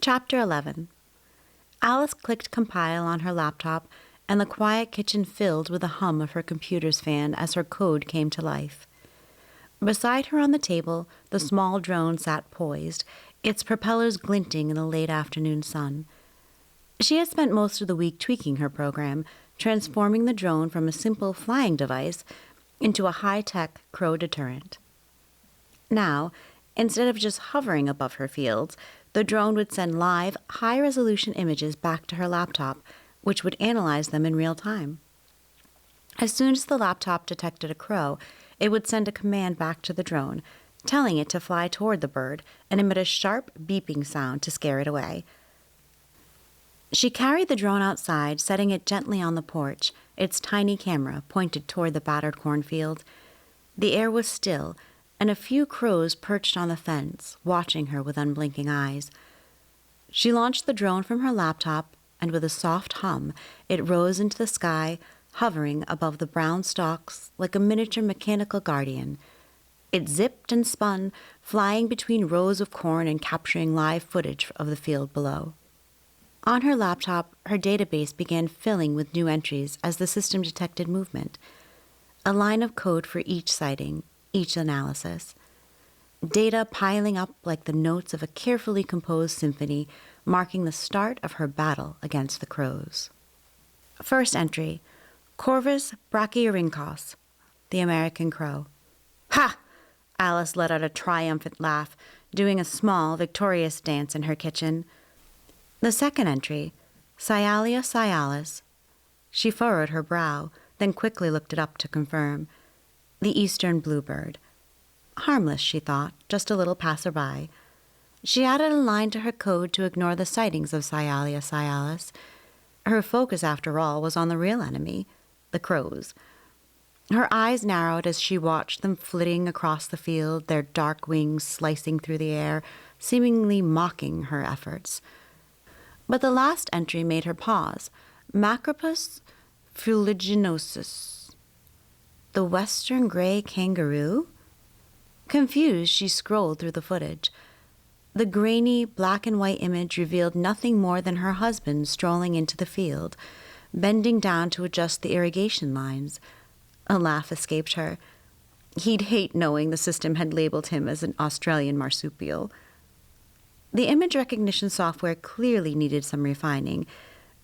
Chapter 11. Alice clicked compile on her laptop, and the quiet kitchen filled with the hum of her computer's fan as her code came to life. Beside her on the table, the small drone sat poised, its propellers glinting in the late afternoon sun. She had spent most of the week tweaking her program, transforming the drone from a simple flying device into a high-tech crow deterrent. Now, instead of just hovering above her fields, the drone would send live, high-resolution images back to her laptop, which would analyze them in real time. As soon as the laptop detected a crow, it would send a command back to the drone, telling it to fly toward the bird and emit a sharp beeping sound to scare it away. She carried the drone outside, setting it gently on the porch, its tiny camera pointed toward the battered cornfield. The air was still, and a few crows perched on the fence, watching her with unblinking eyes. She launched the drone from her laptop, and with a soft hum, it rose into the sky, hovering above the brown stalks like a miniature mechanical guardian. It zipped and spun, flying between rows of corn and capturing live footage of the field below. On her laptop, her database began filling with new entries as the system detected movement. A line of code for each sighting, each analysis. Data piling up like the notes of a carefully composed symphony, marking the start of her battle against the crows. First entry, Corvus brachyrhynchos, the American crow. Ha! Alice let out a triumphant laugh, doing a small, victorious dance in her kitchen. The second entry, Scialia scialis. She furrowed her brow, then quickly looked it up to confirm. The eastern bluebird. Harmless, she thought, just a little passerby. She added a line to her code to ignore the sightings of Scialia scialis. Her focus, after all, was on the real enemy, the crows. Her eyes narrowed as she watched them flitting across the field, their dark wings slicing through the air, seemingly mocking her efforts. But the last entry made her pause. Macropus fuliginosus. The western gray kangaroo? Confused, she scrolled through the footage. The grainy, black-and-white image revealed nothing more than her husband strolling into the field, bending down to adjust the irrigation lines. A laugh escaped her. He'd hate knowing the system had labeled him as an Australian marsupial. The image recognition software clearly needed some refining.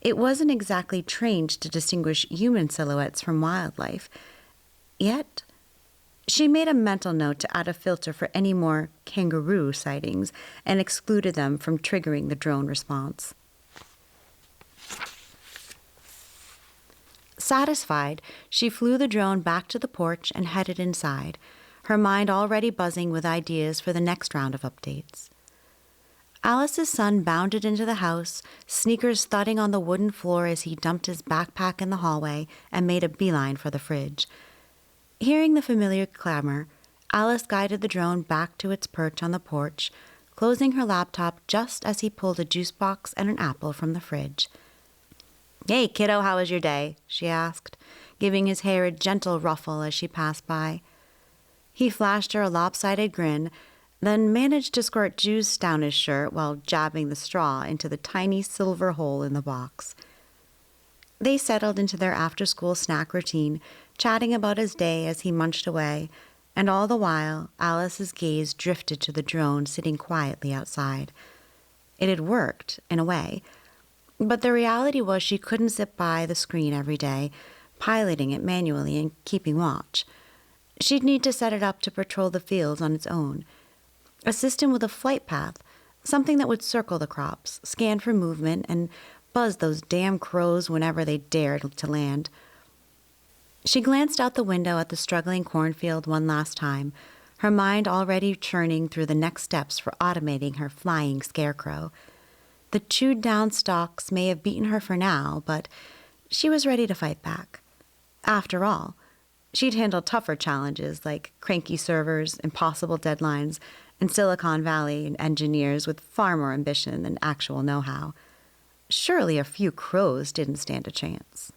It wasn't exactly trained to distinguish human silhouettes from wildlife. Yet, she made a mental note to add a filter for any more kangaroo sightings and excluded them from triggering the drone response. Satisfied, she flew the drone back to the porch and headed inside, her mind already buzzing with ideas for the next round of updates. Alice's son bounded into the house, sneakers thudding on the wooden floor as he dumped his backpack in the hallway and made a beeline for the fridge. Hearing the familiar clamor, Alice guided the drone back to its perch on the porch, closing her laptop just as he pulled a juice box and an apple from the fridge. "Hey, kiddo, how was your day?" she asked, giving his hair a gentle ruffle as she passed by. He flashed her a lopsided grin, then managed to squirt juice down his shirt while jabbing the straw into the tiny silver hole in the box. They settled into their after-school snack routine, chatting about his day as he munched away, and all the while, Alice's gaze drifted to the drone sitting quietly outside. It had worked, in a way, but the reality was she couldn't sit by the screen every day, piloting it manually and keeping watch. She'd need to set it up to patrol the fields on its own. A system with a flight path, something that would circle the crops, scan for movement, and buzz those damn crows whenever they dared to land. She glanced out the window at the struggling cornfield one last time, her mind already churning through the next steps for automating her flying scarecrow. The chewed-down stalks may have beaten her for now, but she was ready to fight back. After all, she'd handled tougher challenges like cranky servers, impossible deadlines, and Silicon Valley engineers with far more ambition than actual know-how. Surely a few crows didn't stand a chance.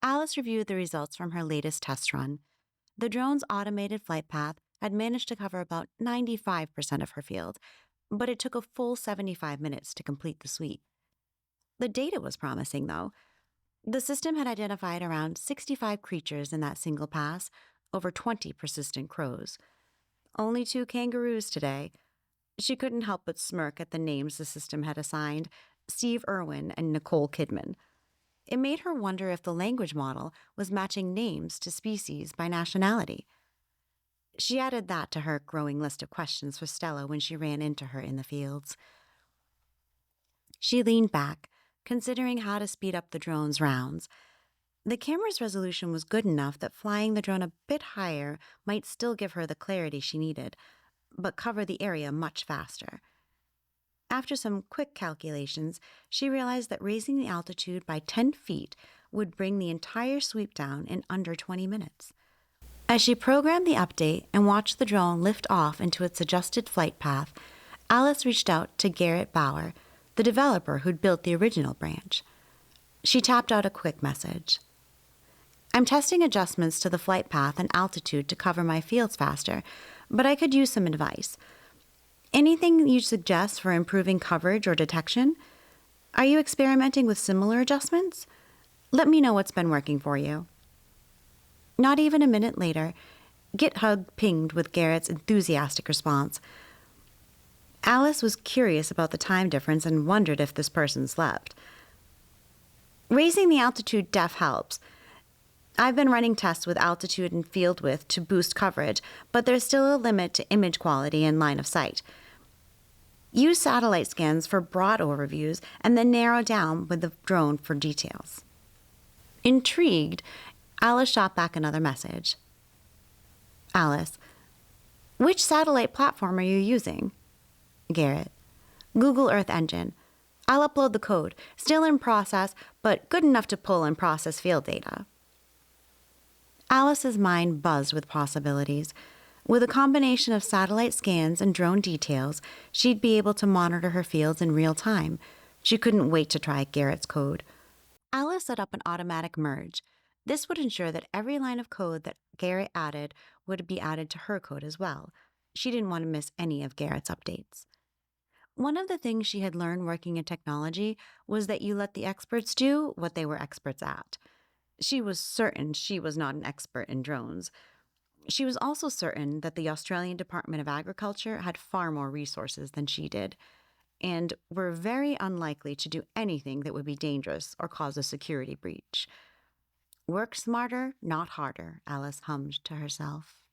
Alice reviewed the results from her latest test run. The drone's automated flight path, had managed to cover about 95% of her field, but it took a full 75 minutes to complete the sweep. The data was promising, though. The system had identified around 65 creatures in that single pass, over 20 persistent crows. Only 2 kangaroos today. She couldn't help but smirk at the names the system had assigned, Steve Irwin and Nicole Kidman. It made her wonder if the language model was matching names to species by nationality. She added that to her growing list of questions for Stella when she ran into her in the fields. She leaned back, considering how to speed up the drone's rounds. The camera's resolution was good enough that flying the drone a bit higher might still give her the clarity she needed, but cover the area much faster. After some quick calculations, she realized that raising the altitude by 10 feet would bring the entire sweep down in under 20 minutes. As she programmed the update and watched the drone lift off into its adjusted flight path, Alice reached out to Garrett Bauer, the developer who'd built the original branch. She tapped out a quick message. "I'm testing adjustments to the flight path and altitude to cover my fields faster, but I could use some advice. Anything you suggest for improving coverage or detection? Are you experimenting with similar adjustments? Let me know what's been working for you." Not even a minute later, GitHub pinged with Garrett's enthusiastic response. Alice was curious about the time difference and wondered if this person slept. "Raising the altitude def helps. I've been running tests with altitude and field width to boost coverage, but there's still a limit to image quality and line of sight. Use satellite scans for broad overviews and then narrow down with the drone for details." Intrigued, Alice shot back another message. Alice: "Which satellite platform are you using?" Garrett: "Google Earth Engine. I'll upload the code. Still in process, but good enough to pull and process field data." Alice's mind buzzed with possibilities. With a combination of satellite scans and drone details, she'd be able to monitor her fields in real time. She couldn't wait to try Garrett's code. Alice set up an automatic merge. This would ensure that every line of code that Garrett added would be added to her code as well. She didn't want to miss any of Garrett's updates. One of the things she had learned working in technology was that you let the experts do what they were experts at. She was certain she was not an expert in drones. She was also certain that the Australian Department of Agriculture had far more resources than she did, and were very unlikely to do anything that would be dangerous or cause a security breach. "Work smarter, not harder," Alice hummed to herself.